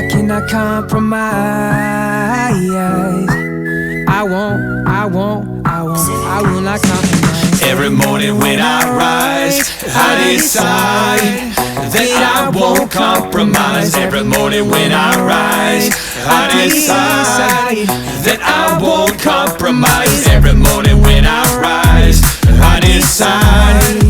cannot compromise. I will not compromise. Every morning when I rise, I decide that I won't compromise. Every morning when I rise, I decide that I won't compromise. Every morning when I rise, I decide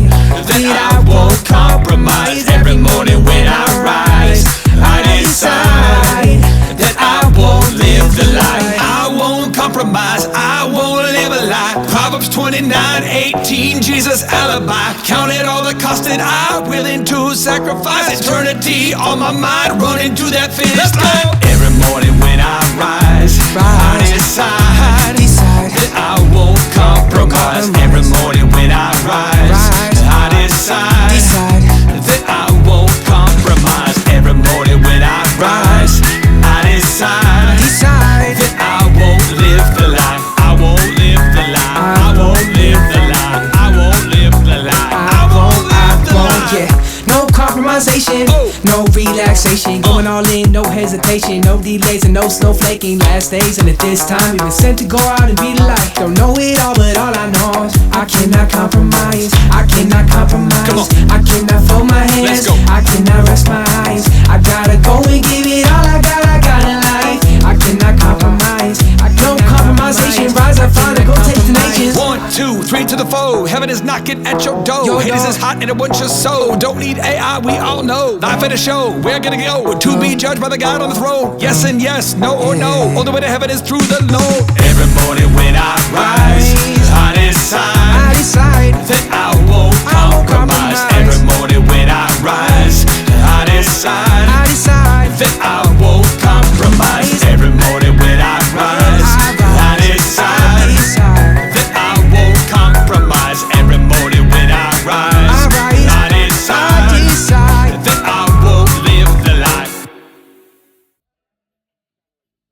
that I won't compromise. Every morning when I rise, I decide that I won't live the lie. I won't compromise, I won't live a lie. Proverbs 29:18, Jesus' alibi. Counted all the cost that I'm willing to sacrifice. Eternity on my mind, running to that finish line. Every morning when I rise, I decide that I won't compromise. Every morning when I rise, I decide that I won't compromise. Every morning when I rise, I decide that I won't live the lie. I won't live the lie. I won't live the lie. I won't live the lie. I won't live the lie. Yeah. No compromisation, no relaxation. Going all in, no hesitation. No delays and no snowflaking. Last days and at this time, we've been sent to go out and be the light. Don't know it all, but all I know is I cannot compromise. I cannot compromise. I cannot fold my hands. I cannot rest my eyes. I gotta go and give it all I got in life. I cannot compromise. No compromisation. Rise up, find go take the nations. 1, 2, 3 to the 4. Heaven is knocking at your door. Haters is hot and it wants your soul. Don't need AI, we all know. Life at a show, we're gonna go to be judged by the God on the throne. Yes and yes, no or no. All the way to heaven is through the Lord. Every morning when I rise, I decide that I won't compromise.